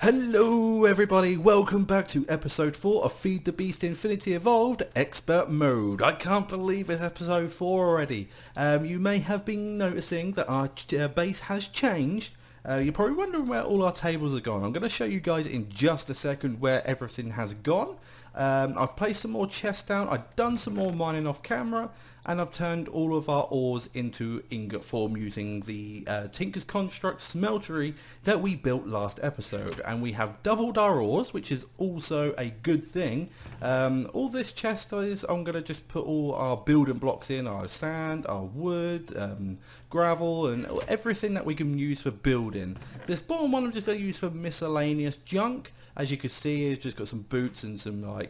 Hello everybody, welcome back to episode 4 of Feed the Beast Infinity Evolved Expert Mode. I can't believe it's episode 4 already. You may have been noticing that our base has changed. You're probably wondering where all our tables are gone. I'm going to show you guys in just a second where everything has gone. I've placed some more chests down, I've done some more mining off camera, and I've turned all of our ores into ingot form using the Tinker's Construct smeltery that we built last episode. And we have doubled our ores, which is also a good thing. All this chest is, I'm going to just put all our building blocks in, our sand, our wood, gravel, and everything that we can use for building. This bottom one I'm just going to use for miscellaneous junk. As you can see, it's just got some boots and some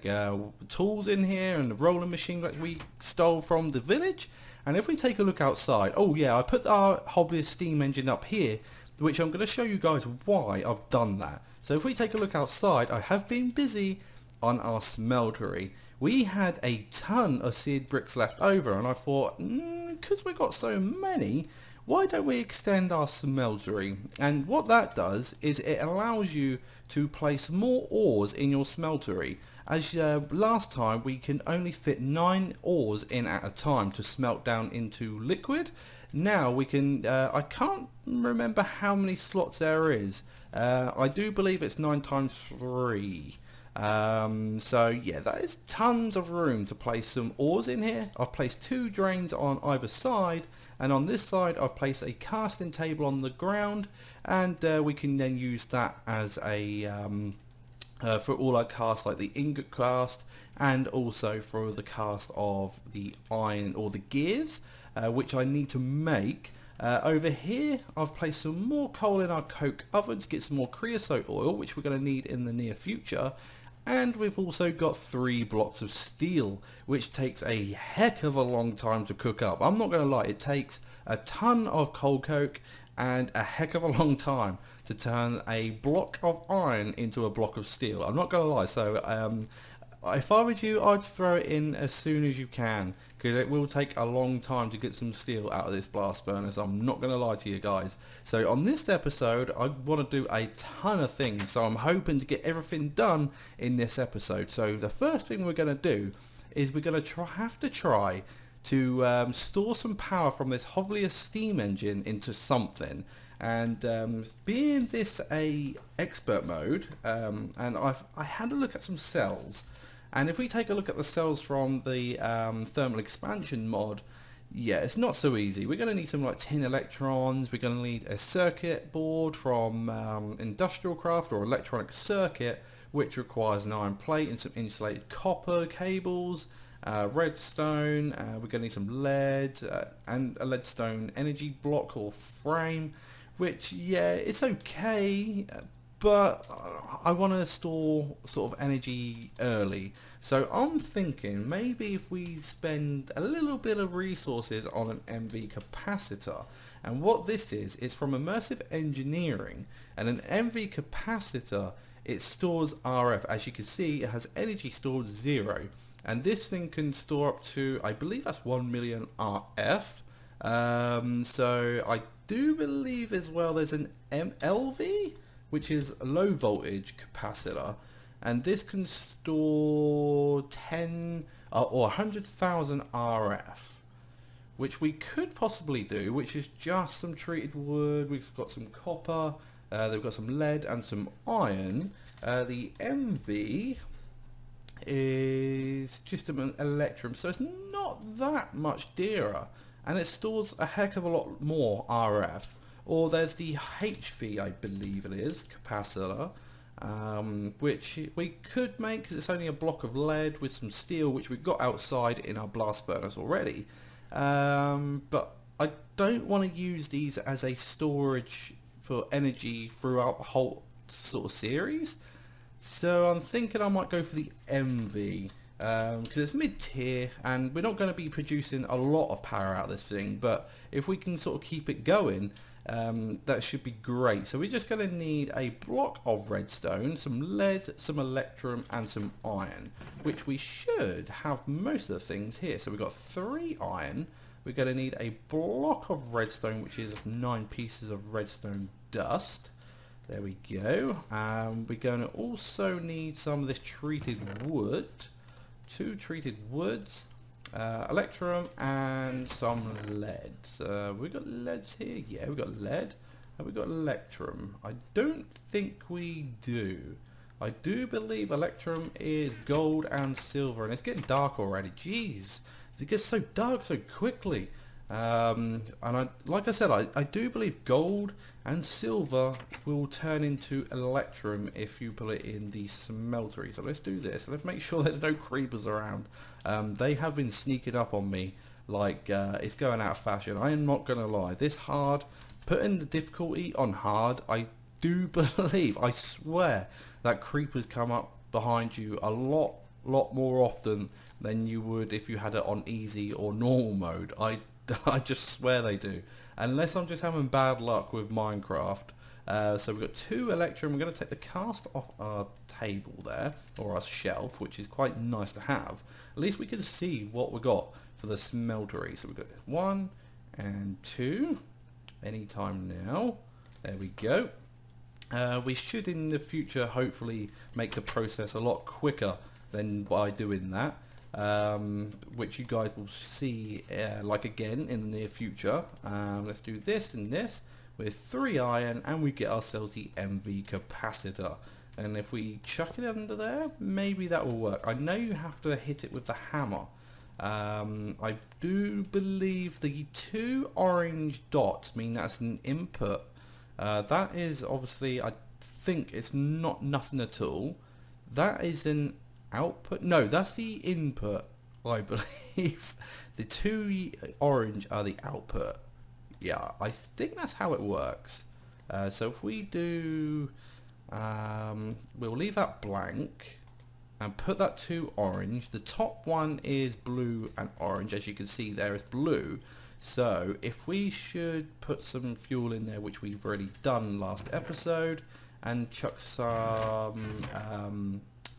tools in here, and the rolling machine that we stole from the village. And if we take a look outside, oh yeah, I put our hobbyist steam engine up here, which I'm going to show you guys why I've done that. So if we take a look outside, I have been busy on our smeltery. We had a ton of seared bricks left over, and I thought, because we got so many, why don't we extend our smeltery? And what that does is it allows you to place more ores in your smeltery. As last time, we can only fit 9 ores in at a time to smelt down into liquid. Now we can, I can't remember how many slots there is. I do believe it's 9 times 3. So yeah, that is tons of room to place some ores in here. I've placed 2 drains on either side, and on this side I've placed a casting table on the ground, and we can then use that as a for all our casts, like the ingot cast, and also for the cast of the iron or the gears, which I need to make. Over here I've placed some more coal in our coke oven to get some more creosote oil, which we're going to need in the near future. And we've also got 3 blocks of steel, which takes a heck of a long time to cook up. I'm not going to lie, it takes a ton of coal coke and a heck of a long time to turn a block of iron into a block of steel. I'm not going to lie, so if I were you, I'd throw it in as soon as you can, because it will take a long time to get some steel out of this blast furnace. I'm not going to lie to you guys. So on this episode, I want to do a ton of things, so I'm hoping to get everything done in this episode. So the first thing we're going to do is we're going to have to try to store some power from this hobbyist steam engine into something. And being this a expert mode, and I had a look at some cells. And if we take a look at the cells from the thermal expansion mod, yeah, it's not so easy. We're going to need some like tin electrons. We're going to need a circuit board from Industrial Craft or Electronic Circuit, which requires an iron plate and some insulated copper cables, redstone. We're going to need some lead and a leadstone energy block or frame, which, yeah, it's okay. But I want to store sort of energy early. So I'm thinking maybe if we spend a little bit of resources on an MV capacitor. And what this is from Immersive Engineering. And an MV capacitor, it stores RF. As you can see, it has energy stored 0. And this thing can store up to, I believe that's 1 million RF. So I do believe as well there's an MLV, which is a low voltage capacitor, and this can store 10 or 100,000 RF, which we could possibly do, which is just some treated wood. We've got some copper, they've got some lead and some iron. The MV is just an electrum, so it's not that much dearer, and it stores a heck of a lot more RF. Or there's the HV, I believe it is, capacitor, which we could make because it's only a block of lead with some steel, which we've got outside in our blast furnace already. But I don't want to use these as a storage for energy throughout the whole sort of series. So I'm thinking I might go for the MV. Because it's mid-tier and we're not going to be producing a lot of power out of this thing, but if we can sort of keep it going, that should be great. So we're just going to need a block of redstone, some lead, some electrum and some iron, which we should have most of the things here. So we've got 3 iron, we're going to need a block of redstone, which is 9 pieces of redstone dust. There we go. We're going to also need some of this treated wood. 2 treated woods, electrum, and some lead. We got leads here? Yeah, we got lead. Have we got electrum? I don't think we do. I do believe electrum is gold and silver, and it's getting dark already. Jeez, it gets so dark so quickly. And like I said, I do believe gold and silver will turn into electrum if you put it in the smeltery. So let's do this. Let's make sure there's no creepers around. They have been sneaking up on me like it's going out of fashion. I am not going to lie. This hard, putting the difficulty on hard, I do believe, I swear, that creepers come up behind you a lot more often than you would if you had it on easy or normal mode. I just swear they do, unless I'm just having bad luck with Minecraft. So we've got 2 electrum. We're going to take the cast off our table there, or our shelf, which is quite nice to have. At least we can see what we got for the smeltery. So we've got 1 and 2 anytime now. There we go. We should in the future hopefully make the process a lot quicker than by doing that, which you guys will see like again in the near future. Let's do this and this with 3 iron, and we get ourselves the MV capacitor, and if we chuck it under there, maybe that will work. I know you have to hit it with the hammer. I do believe the 2 orange dots mean that's an input. That is obviously, I think it's nothing at all. That is an output. No, that's the input, I believe. The 2 orange are the output. Yeah, I think that's how it works. So if we do, we'll leave that blank and put that 2 orange. The top one is blue and orange. As you can see there is blue. So if we should put some fuel in there, which we've already done last episode, and chuck some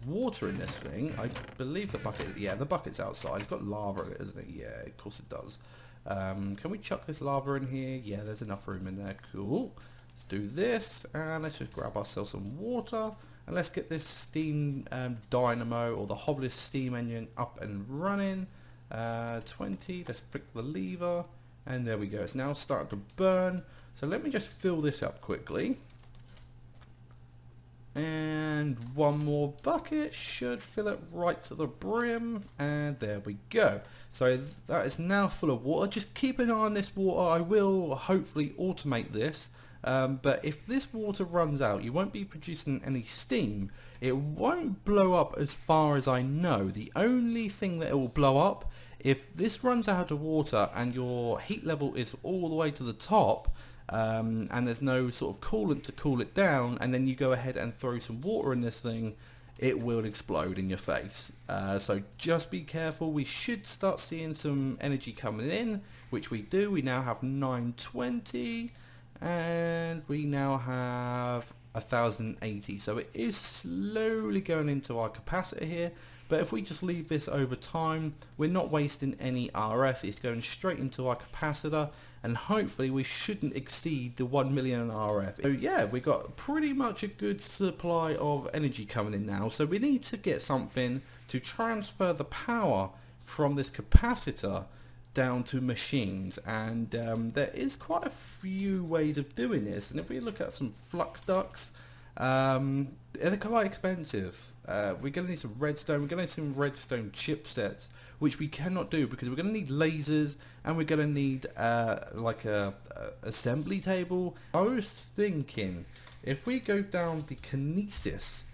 water in this thing. I believe the bucket, yeah, the bucket's outside. It's got lava in it, isn't it? Yeah, of course it does. Can we chuck this lava in here? Yeah, there's enough room in there. Cool. Let's do this, and let's just grab ourselves some water, and let's get this steam dynamo, or the Hoblis steam engine, up and running. 20, let's flick the lever, and there we go. It's now starting to burn. So let me just fill this up quickly, and 1 more bucket should fill it right to the brim, and there we go. So that is now full of water. Just keep an eye on this water. I will hopefully automate this, but if this water runs out, you won't be producing any steam. It won't blow up as far as I know. The only thing that it will blow up, if this runs out of water and your heat level is all the way to the top, and there's no sort of coolant to cool it down, and then you go ahead and throw some water in this thing, it will explode in your face. So just be careful. We should start seeing some energy coming in, which we do. We now have 920, and we now have 1080. So it is slowly going into our capacitor here. But if we just leave this over time, we're not wasting any RF. It's going straight into our capacitor, and hopefully we shouldn't exceed the 1 million RF. So yeah, we got pretty much a good supply of energy coming in now. So we need to get something to transfer the power from this capacitor down to machines, and there is quite a few ways of doing this. And if we look at some flux ducts, they're quite expensive. We're going to need some redstone. We're going to need some redstone chipsets, which we cannot do because we're going to need lasers, and we're going to need like a assembly table. I was thinking if we go down the kinesis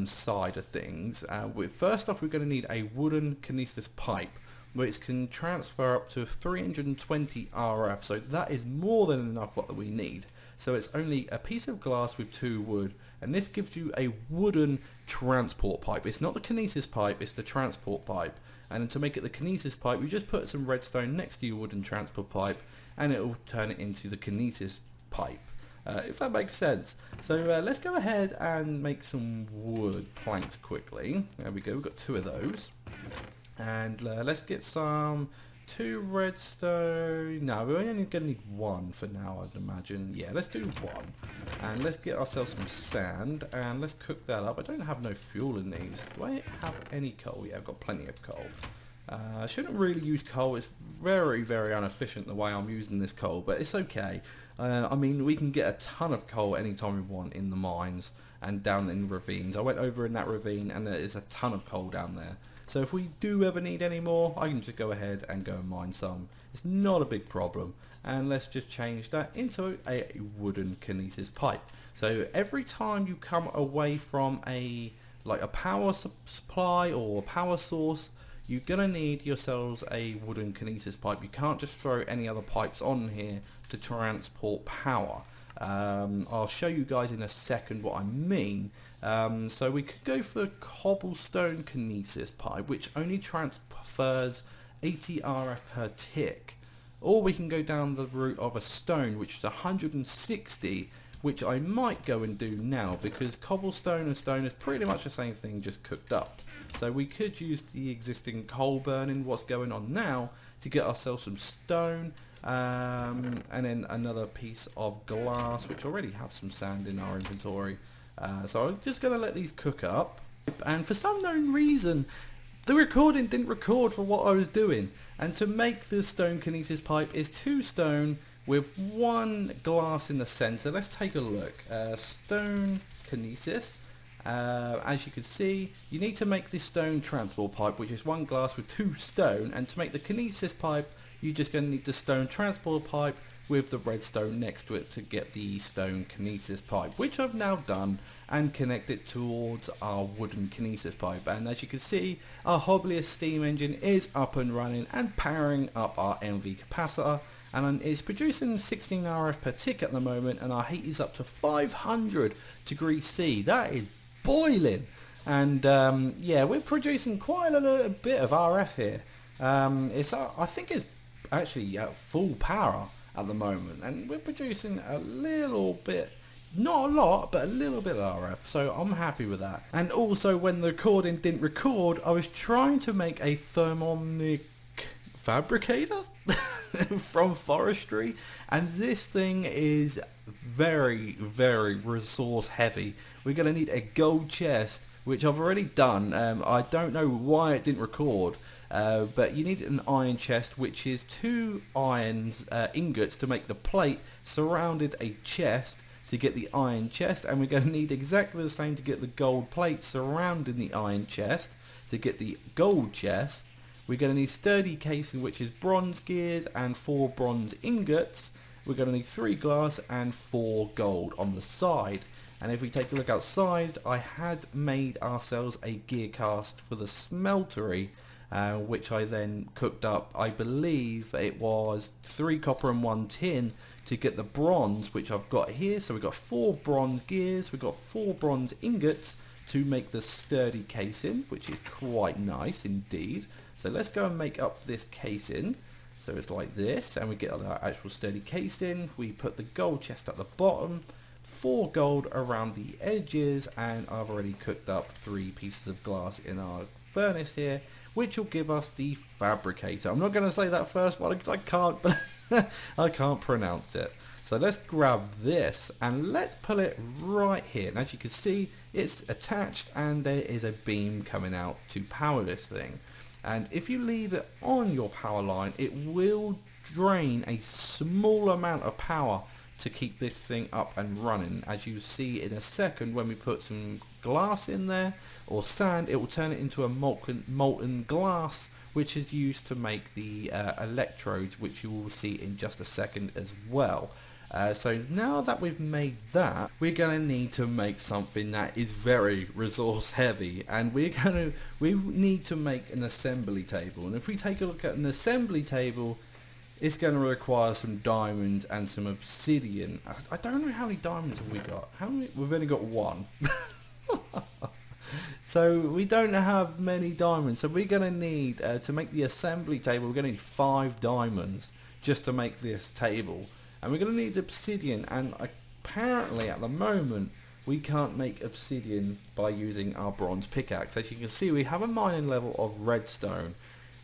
side of things, first off we're going to need a wooden kinesis pipe, which can transfer up to 320 RF. So that is more than enough what we need. So it's only a piece of glass with 2 wood, and this gives you a wooden transport pipe. It's not the kinesis pipe, it's the transport pipe. And to make it the kinesis pipe, you just put some redstone next to your wooden transport pipe, and it will turn it into the kinesis pipe, if that makes sense. So let's go ahead and make some wood planks quickly. There we go, we've got 2 of those. And let's get some 2 redstone. No, we're only going to need 1 for now, I'd imagine. Yeah, let's do 1. And let's get ourselves some sand, and let's cook that up. I don't have no fuel in these. Do I have any coal? Yeah, I've got plenty of coal. I shouldn't really use coal. It's very, very inefficient the way I'm using this coal, but it's okay. I mean, we can get a ton of coal anytime we want in the mines and down in ravines. I went over in that ravine and there is a ton of coal down there. So if we do ever need any more, I can just go ahead and go and mine some. It's not a big problem. And let's just change that into a wooden kinesis pipe. So every time you come away from a power supply or power source, you're going to need yourselves a wooden kinesis pipe. You can't just throw any other pipes on here to transport power. I'll show you guys in a second what I mean. So we could go for the cobblestone kinesis pipe, which only transfers 80 RF per tick. Or we can go down the route of a stone, which is 160, which I might go and do now, because cobblestone and stone is pretty much the same thing, just cooked up. So we could use the existing coal burning, what's going on now, to get ourselves some stone, and then another piece of glass, which already have some sand in our inventory. So I'm just going to let these cook up, and for some known reason the recording didn't record for what I was doing, and to make the stone kinesis pipe is 2 stone with 1 glass in the center. Let's take a look. Stone kinesis. As you can see, you need to make this stone transport pipe, which is 1 glass with 2 stone, and to make the kinesis pipe you're just going to need the stone transport pipe with the redstone next to it to get the stone kinesis pipe, which I've now done and connected towards our wooden kinesis pipe. And as you can see, our Hobbyist steam engine is up and running and powering up our MV capacitor, and it's producing 16 RF per tick at the moment, and our heat is up to 500 degrees C. That is boiling, and yeah, we're producing quite a little bit of RF here. I think it's actually at full power at the moment, and we're producing a little bit, not a lot, but a little bit of RF, so I'm happy with that. And also, when the recording didn't record, I was trying to make a thermonic fabricator from forestry, and this thing is very, very resource heavy. We're going to need a gold chest, which I've already done. I don't know why it didn't record, but you need an iron chest, which is 2 irons ingots to make the plate, surrounded a chest to get the iron chest, and we're going to need exactly the same to get the gold plate surrounding the iron chest to get the gold chest. We're going to need sturdy casing, which is bronze gears and 4 bronze ingots. We're going to need 3 glass and 4 gold on the side. And if we take a look outside, I had made ourselves a gear cast for the smeltery, which I then cooked up. I believe it was 3 copper and 1 tin to get the bronze, which I've got here. So we've got 4 bronze gears, we've got 4 bronze ingots to make the sturdy casing, which is quite nice indeed. So let's go and make up this casing. So it's like this, and we get our actual sturdy casing. We put the gold chest at the bottom, 4 gold around the edges, and I've already cooked up 3 pieces of glass in our furnace here, which will give us the fabricator. I'm not going to say that first one because I can't, I can't pronounce it. So let's grab this and let's pull it right here. And as you can see, it's attached and there is a beam coming out to power this thing. And if you leave it on your power line, it will drain a small amount of power to keep this thing up and running. As you see in a second, when we put some glass in there or sand, it will turn it into a molten glass, which is used to make the electrodes, which you will see in just a second as well. So now that we've made that, we're going to need to make something that is very resource heavy, and we need to make an assembly table. And if we take a look at an assembly table, it's going to require some diamonds and some obsidian. I don't know how many diamonds have we got. How many? We've only got 1. So we don't have many diamonds. So we're going to need, to make the assembly table, we're going to need 5 diamonds just to make this table. And we're going to need obsidian, and apparently at the moment we can't make obsidian by using our bronze pickaxe. As you can see, we have a mining level of redstone,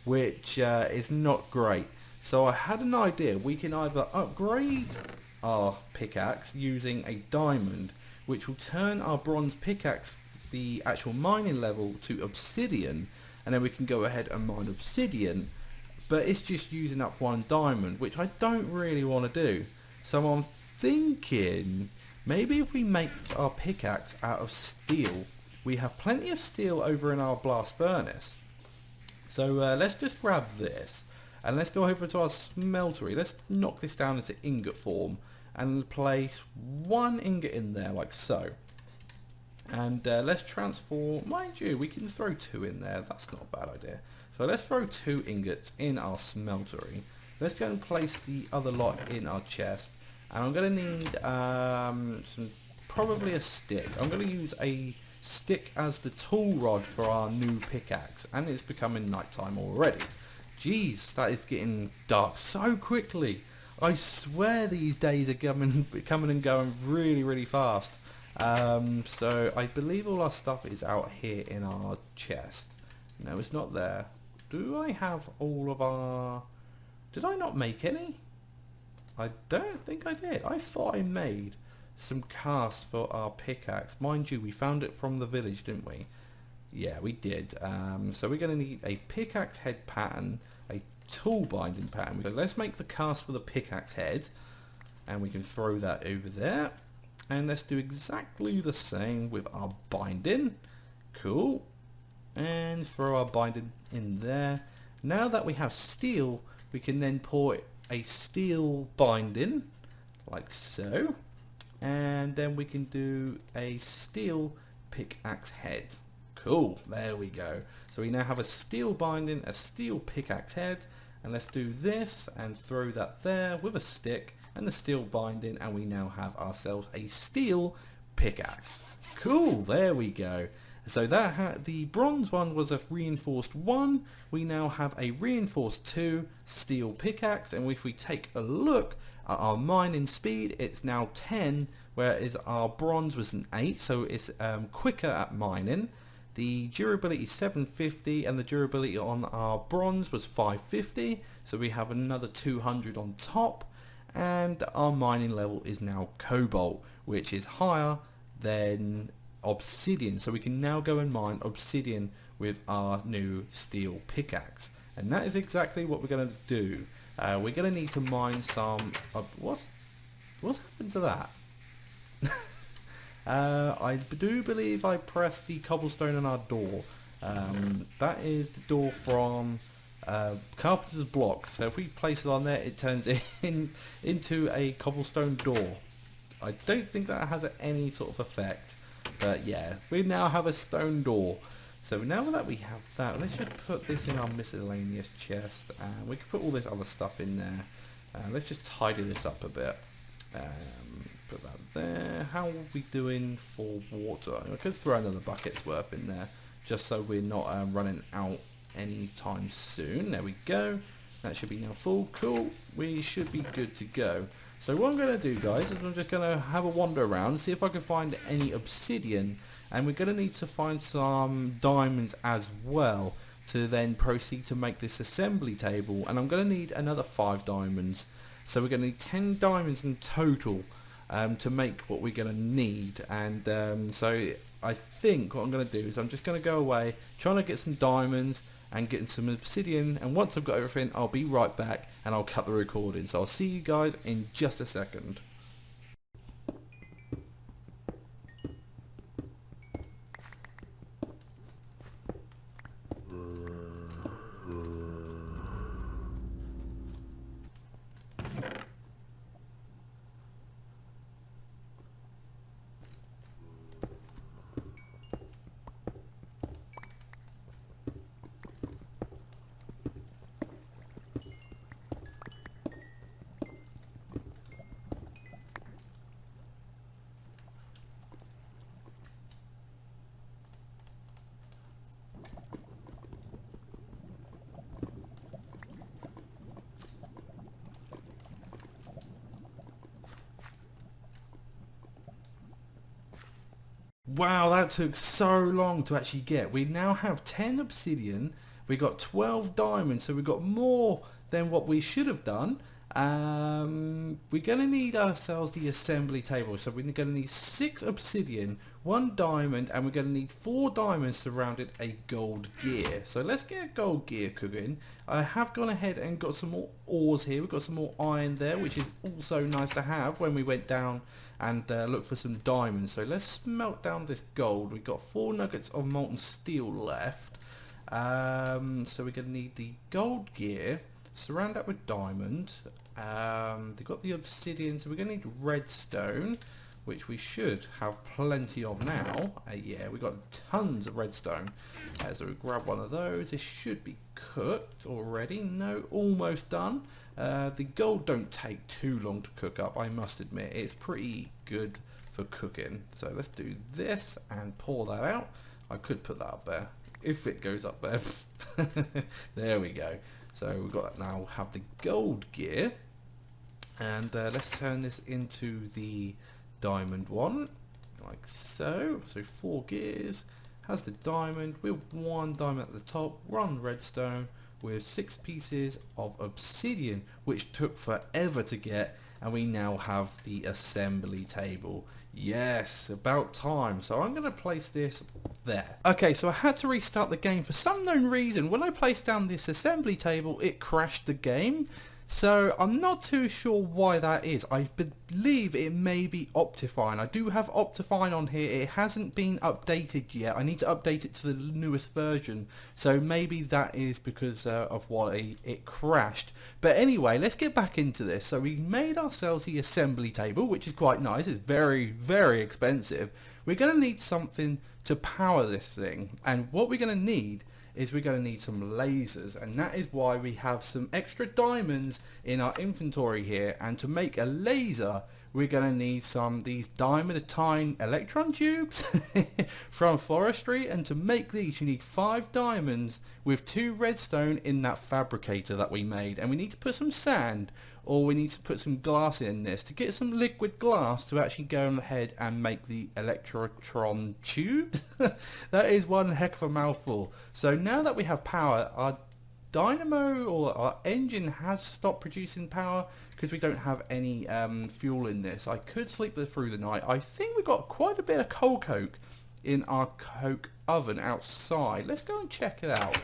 which is not great. So I had an idea. We can either upgrade our pickaxe using a diamond, which will turn our bronze pickaxe, the actual mining level, to obsidian, and then we can go ahead and mine obsidian, but it's just using up one diamond, which I don't really want to do. So I'm thinking maybe if we make our pickaxe out of steel. We have plenty of steel over in our blast furnace, so let's just grab this and let's go over to our smeltery. Let's knock this down into ingot form and place one ingot in there like so. And let's transform, mind you, we can throw two in there, that's not a bad idea. So let's throw 2 ingots in our smeltery. Let's go and place the other lot in our chest. And I'm going to need probably a stick. I'm going to use a stick as the tool rod for our new pickaxe. And it's becoming nighttime already. Jeez, that is getting dark so quickly. I swear these days are coming and going really, really fast. So I believe all our stuff is out here in our chest. No, it's not there. Do I have all of our... Did I not make any? I don't think I did. I thought I made some casts for our pickaxe. Mind you, we found it from the village, didn't we? Yeah, we did. So we're going to need a pickaxe head pattern, a tool binding pattern. So let's make the cast for the pickaxe head, and we can throw that over there. And let's do exactly the same with our binding. Cool. And throw our binding in there. Now that we have steel, we can then put a steel binding like so, and then we can do a steel pickaxe head. Cool, there we go. So we now have a steel binding, a steel pickaxe head, and let's do this and throw that there with a stick and the steel binding, and we now have ourselves a steel pickaxe. Cool, there we go. So that the bronze one was a reinforced 1. We now have a reinforced 2 steel pickaxe, and if we take a look at our mining speed, it's now 10, whereas our bronze was an 8, so it's quicker at mining. The durability is 750, and the durability on our bronze was 550, so we have another 200 on top, and our mining level is now cobalt, which is higher than obsidian, so we can now go and mine obsidian with our new steel pickaxe. And that is exactly what we're going to do. We're going to need to mine some what's happened to that? I do believe I pressed the cobblestone on our door. That is the door from carpenter's blocks, so if we place it on there, it turns into a cobblestone door. I don't think that has any sort of effect. But yeah, we now have a stone door. So now that we have that, let's just put this in our miscellaneous chest, and we can put all this other stuff in there. Let's just tidy this up a bit. Put that there. How are we doing for water? I could throw another bucket's worth in there, just so we're not running out anytime soon. There we go. That should be now full. Cool. We should be good to go. So what I'm going to do, guys, is I'm just going to have a wander around, see if I can find any obsidian, and we're going to need to find some diamonds as well to then proceed to make this assembly table, and I'm going to need another 5 diamonds. So we're going to need 10 diamonds in total to make what we're going to need, and so I think what I'm going to do is I'm just going to go away, trying to get some diamonds and getting some obsidian, and once I've got everything, I'll be right back and I'll cut the recording. So I'll see you guys in just a second. Wow, that took so long to actually get. We now have 10 obsidian, We got 12 diamonds, so we got more than what we should have done. We're going to need ourselves the assembly table, so we're going to need 6 obsidian, 1 diamond, and we're going to need 4 diamonds surrounded a gold gear. So let's get a gold gear cooking. I have gone ahead and got some more ores here. We've got some more iron there, which is also nice to have when we went down and looked for some diamonds. So let's smelt down this gold. We've got 4 nuggets of molten steel left. So we're going to need the gold gear, surround that with diamond. They've got the obsidian, so we're going to need redstone, which we should have plenty of now. Yeah, we've got tons of redstone. So we grab one of those. This should be cooked already. No, almost done. The gold don't take too long to cook up, I must admit. It's pretty good for cooking. So let's do this and pour that out. I could put that up there if it goes up there. There we go. So we've got now have the gold gear, and let's turn this into the diamond one, like so. So 4 gears, has the diamond with 1 diamond at the top, 1 redstone with 6 pieces of obsidian, which took forever to get, and we now have the assembly table. Yes, about time. So I'm going to place this there. Okay, so I had to restart the game for some known reason. When I placed down this assembly table, it crashed the game. So I'm not too sure why that is. I believe it may be Optifine. I do have Optifine on here. It hasn't been updated yet. I need to update it to the newest version. So maybe that is because of why it crashed. But anyway, let's get back into this. So we made ourselves the assembly table, which is quite nice. It's very, very expensive. We're going to need something to power this thing. And what we're going to need is we're going to need some lasers, and that is why we have some extra diamonds in our inventory here. And to make a laser, we're going to need these diamond-a-tine electron tubes from forestry, and to make these you need 5 diamonds with 2 redstone in that fabricator that we made. And we need to put some sand, or we need to put some glass in this to get some liquid glass to actually go ahead and make the electron tubes. That is one heck of a mouthful. So now that we have power, our dynamo or our engine has stopped producing power because we don't have any fuel in this. I could sleep through the night. I think we've got quite a bit of coal coke in our coke oven outside. Let's go and check it out.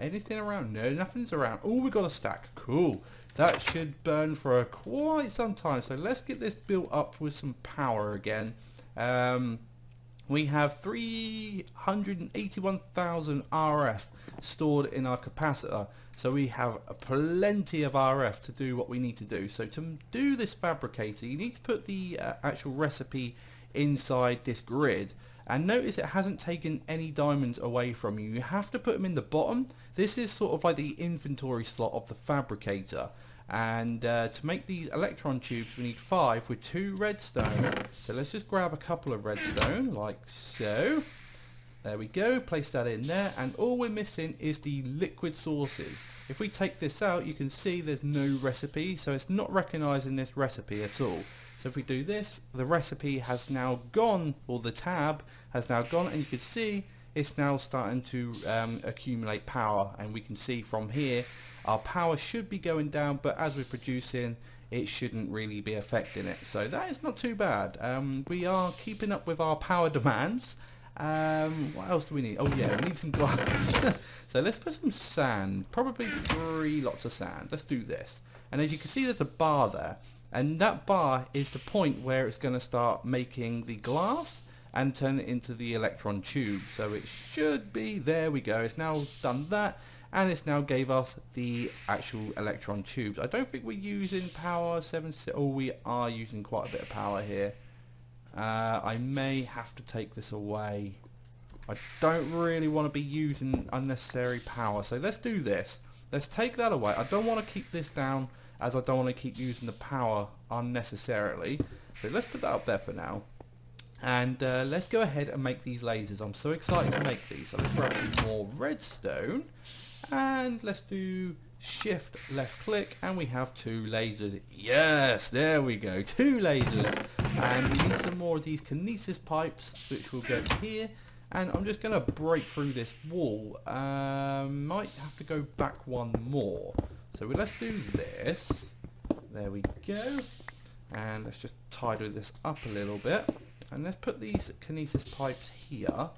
Anything around? No, nothing's around. Oh, we got a stack. Cool. That should burn for quite some time. So let's get this built up with some power again. We have 381,000 RF stored in our capacitor. So we have plenty of RF to do what we need to do. So to do this fabricator, you need to put the actual recipe inside this grid. And notice it hasn't taken any diamonds away from you. You have to put them in the bottom. This is sort of like the inventory slot of the fabricator. And to make these electron tubes, we need 5 with 2 redstone. So let's just grab a couple of redstone, like so. There we go, place that in there. And all we're missing is the liquid sources. If we take this out, you can see there's no recipe. So it's not recognizing this recipe at all. So if we do this, the recipe has now gone, or the tab has now gone, and you can see it's now starting to accumulate power. And we can see from here our power should be going down, but as we're producing, it shouldn't really be affecting it. So that is not too bad. We are keeping up with our power demands. What else do we need? Oh yeah, we need some glass. So let's put some sand, probably 3 lots of sand. Let's do this. And as you can see, there's a bar there. And that bar is the point where it's going to start making the glass and turn it into the electron tube. So it should be, there we go, it's now done that, and it's now gave us the actual electron tubes. I don't think we're using power 7, oh we are using quite a bit of power here. I may have to take this away. I don't really want to be using unnecessary power, so let's do this. Let's take that away. I don't want to keep this down, as I don't want to keep using the power unnecessarily. So let's put that up there for now. And let's go ahead and make these lasers. I'm so excited to make these. So let's grab some more redstone. And let's do shift left click, and we have 2 lasers. Yes, there we go, 2 lasers. And we need some more of these kinesis pipes, which will go here. And I'm just going to break through this wall. Might have to go back one more. So let's do this. There we go. And let's just tidy this up a little bit. And let's put these kinesis pipes here.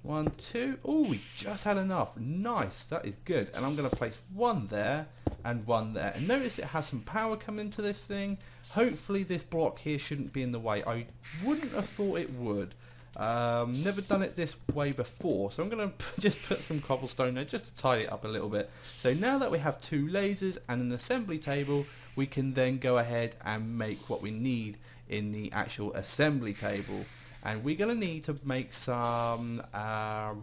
1, 2. Oh, we just had enough. Nice. That is good. And I'm going to place one there and one there. And notice it has some power coming into this thing. Hopefully this block here shouldn't be in the way. I wouldn't have thought it would. Never done it this way before. So I'm going to just put some cobblestone there just to tidy it up a little bit. So now that we have 2 lasers and an assembly table, we can then go ahead and make what we need in the actual assembly table. And we're going to need to make some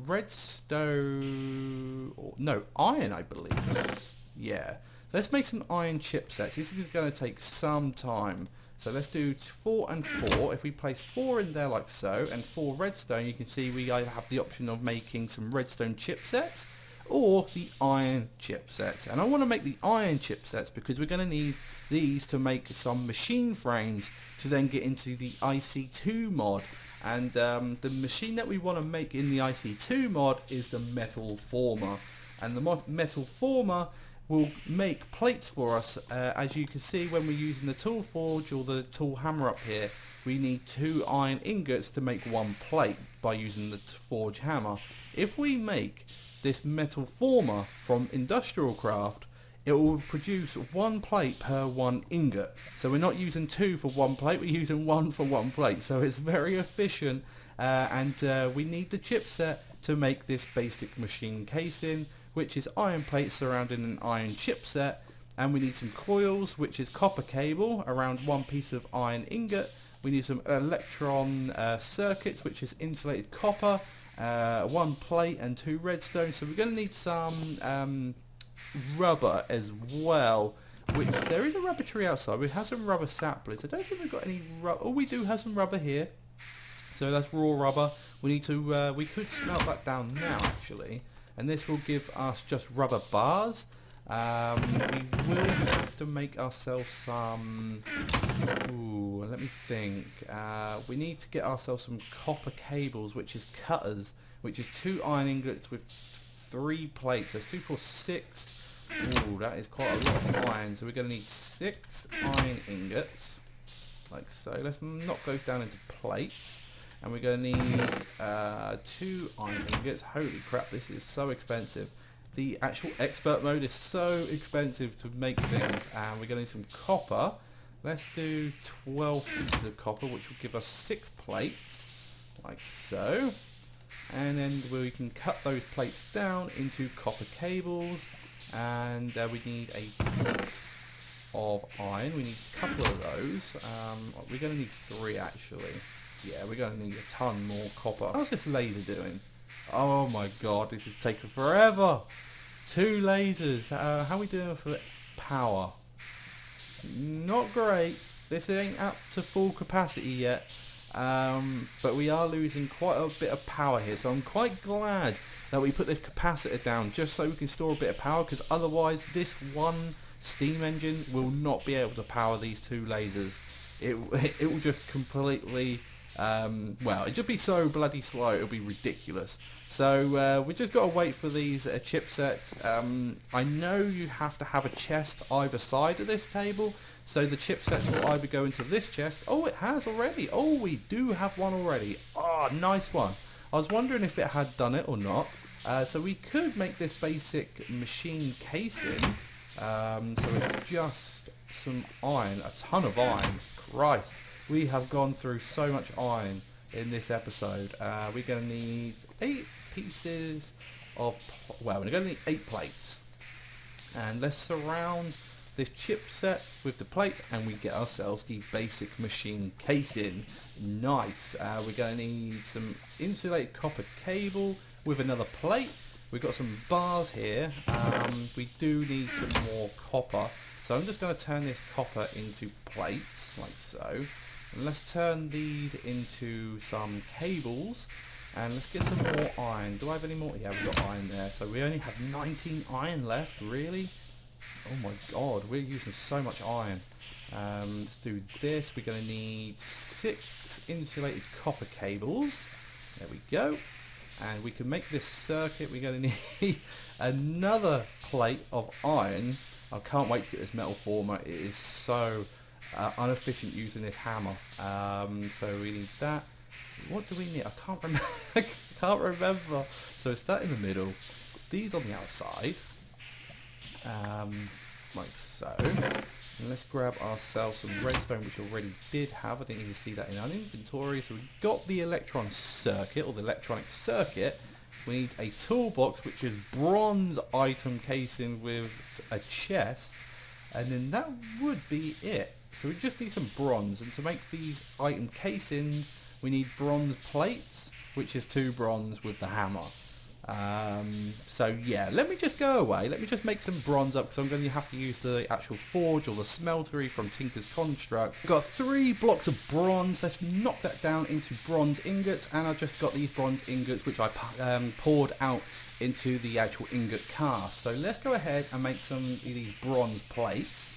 redstone, or no, iron I believe it is. Yeah, let's make some iron chipsets. This is going to take some time. So let's do 4 and 4. If we place 4 in there like so, and 4 redstone, you can see we either have the option of making some redstone chipsets or the iron chipsets. And I want to make the iron chipsets because we're going to need these to make some machine frames to then get into the IC2 mod. And the machine that we want to make in the IC2 mod is the metal former. And the metal former will make plates for us. As you can see when we're using the tool forge or the tool hammer up here, we need 2 iron ingots to make 1 plate by using the forge hammer. If we make this metal former from industrial craft, it will produce 1 plate per 1 ingot. So we're not using 2 for 1 plate, we're using 1 for 1 plate. So it's very efficient, and we need the chipset to make this basic machine casing, which is iron plates surrounding an iron chipset. And we need some coils, which is copper cable around 1 piece of iron ingot. We need some electron circuits, which is insulated copper, 1 plate and 2 redstone. So we're going to need some rubber as well, which there is a rubber tree outside. We have some rubber saplings. I don't think we've got any rubber. Oh, we do have some rubber here. So that's raw rubber. We need to, we could smelt that down now actually. And this will give us just rubber bars. We will have to make ourselves some, ooh, let me think. We need to get ourselves some copper cables, which is cutters, which is 2 iron ingots with 3 plates. There's 2, 4, 6. Ooh, that is quite a lot of iron. So we're going to need 6 iron ingots, like so. Let's knock those down into plates. And we're going to need 2 iron ingots. Holy crap, this is so expensive. The actual expert mode is so expensive to make things. And we're going to need some copper. Let's do 12 pieces of copper, which will give us 6 plates, like so. And then we can cut those plates down into copper cables. And we need a piece of iron. We need a couple of those. We're going to need 3 actually. Yeah, we're going to need a ton more copper. How's this laser doing? Oh my god, this is taking forever. 2 lasers. How are we doing for power? Not great. This ain't up to full capacity yet. But we are losing quite a bit of power here. So I'm quite glad that we put this capacitor down just so we can store a bit of power, because otherwise this one steam engine will not be able to power these 2 lasers. It will just completely, well, it'll just be so bloody slow, it'll be ridiculous. So we just got to wait for these chipsets. I know you have to have a chest either side of this table, so the chipsets will either go into this chest. Oh, it has already. Oh, we do have one already. Oh, nice one. I was wondering if it had done it or not. So we could make this basic machine casing. So it's just some iron, a ton of iron. Christ, we have gone through so much iron in this episode. We're going to need 8 pieces of, well, we're going to need 8 plates. And let's surround this chipset with the plates and we get ourselves the basic machine casing. Nice. We're going to need some insulated copper cable with another plate. We've got some bars here. We do need some more copper. So I'm just going to turn this copper into plates, like so. And let's turn these into some cables. And let's get some more iron. Do I have any more? Yeah, we've got iron there. So we only have 19 iron left, really? Oh my god, we're using so much iron. Let's do this. We're going to need 6 insulated copper cables. There we go. and we can make this circuit. We're going to need another plate of iron. I can't wait to get this metal former. It is so inefficient using this hammer. So we need that. What do we need? I can't remember. I can't remember. So it's that in the middle. These on the outside. Like so. And let's grab ourselves some redstone, which we already did have. I didn't even see that in our inventory. So we've got the electron circuit, or the electronic circuit. We need a toolbox, which is bronze item casing with a chest. And then that would be it. So we just need some bronze. And to make these item casings, we need bronze plates, which is 2 bronze with the hammer. So yeah, let me just go away. Let me just make some bronze up, because I'm going to have to use the actual forge or the smeltery from Tinker's Construct. I've got 3 blocks of bronze. Let's knock that down into bronze ingots, and I've just got these bronze ingots which I poured out into the actual ingot cast. So let's go ahead and make some of these bronze plates,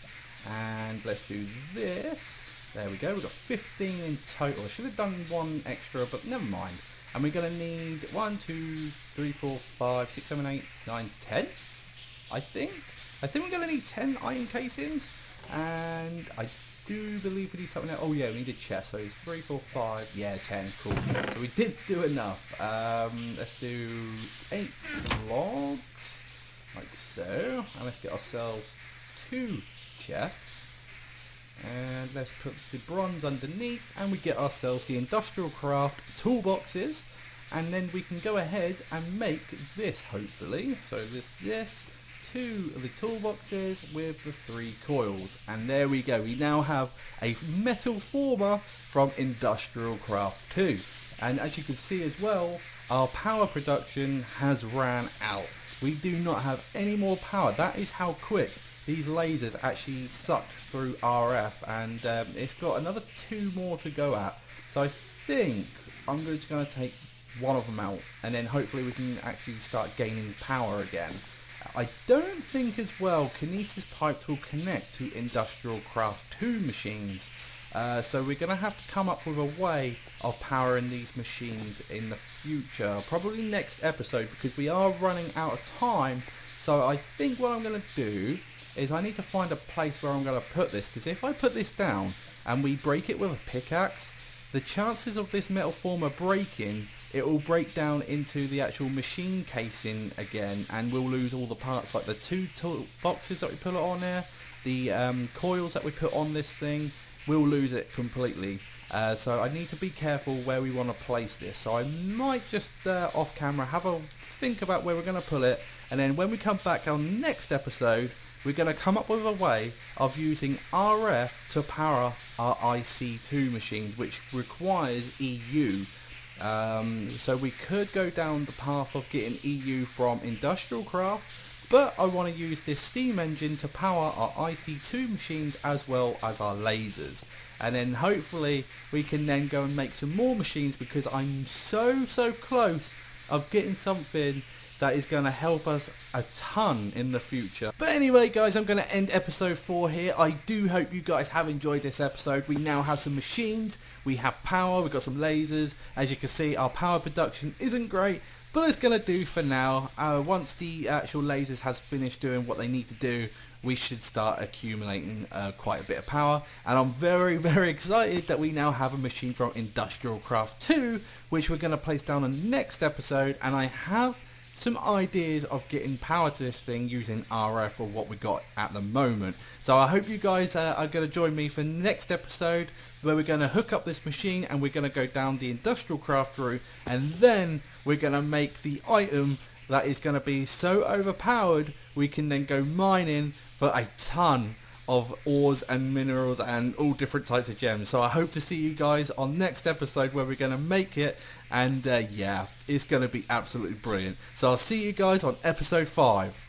and let's do this. There we go. We've got 15 in total. I should have done 1 extra, but never mind. And we're going to need 1, 2, 3, 4, 5, 6, 7, 8, 9, 10. I think we're going to need 10 iron casings. And I do believe we need something else. Oh yeah, we need a chest. So it's 3, 4, 5. Yeah, 10. Cool. So we did do enough. Let's do 8 logs. Like so. And let's get ourselves 2 chests. And let's put the bronze underneath, and we get ourselves the industrial craft toolboxes, and then we can go ahead and make this, hopefully. So this 2 of the toolboxes with the 3 coils, and there we go. We now have a metal former from Industrial Craft 2, and as you can see as well, our power production has ran out. We do not have any more power. That is how quick these lasers actually suck through RF, and it's got another 2 more to go at. So I think I'm just going to take one of them out, and then hopefully we can actually start gaining power again. I don't think as well Kinesis pipes will connect to Industrial Craft 2 machines. So we're going to have to come up with a way of powering these machines in the future. Probably next episode, because we are running out of time. So I think what I'm going to do is I need to find a place where I'm going to put this, because if I put this down and we break it with a pickaxe, the chances of this metal former breaking, it will break down into the actual machine casing again, and we'll lose all the parts, like the 2 boxes that we put on there, the coils that we put on this thing. We'll lose it completely. So I need to be careful where we want to place this. So I might just off camera have a think about where we're going to put it, and then when we come back on next episode, we're going to come up with a way of using RF to power our IC2 machines, which requires EU. So we could go down the path of getting EU from Industrial Craft, but I want to use this steam engine to power our IC2 machines as well as our lasers. And then hopefully we can then go and make some more machines, because I'm so close of getting something that is going to help us a ton in the future. But anyway guys, I'm going to end episode 4 here. I do hope you guys have enjoyed this episode. We now have some machines, we have power, we've got some lasers. As you can see, our power production isn't great, but it's going to do for now. Once the actual lasers has finished doing what they need to do, we should start accumulating quite a bit of power. And I'm very excited that we now have a machine from Industrial Craft 2, which we're going to place down on the next episode. And I have some ideas of getting power to this thing using RF, or what we got at the moment. So I hope you guys are going to join me for the next episode, where we're going to hook up this machine and we're going to go down the Industrial Craft route, and then we're going to make the item that is going to be so overpowered we can then go mining for a ton of ores and minerals and all different types of gems. So I hope to see you guys on next episode, where we're going to make it, and yeah, it's going to be absolutely brilliant. So I'll see you guys on episode 5.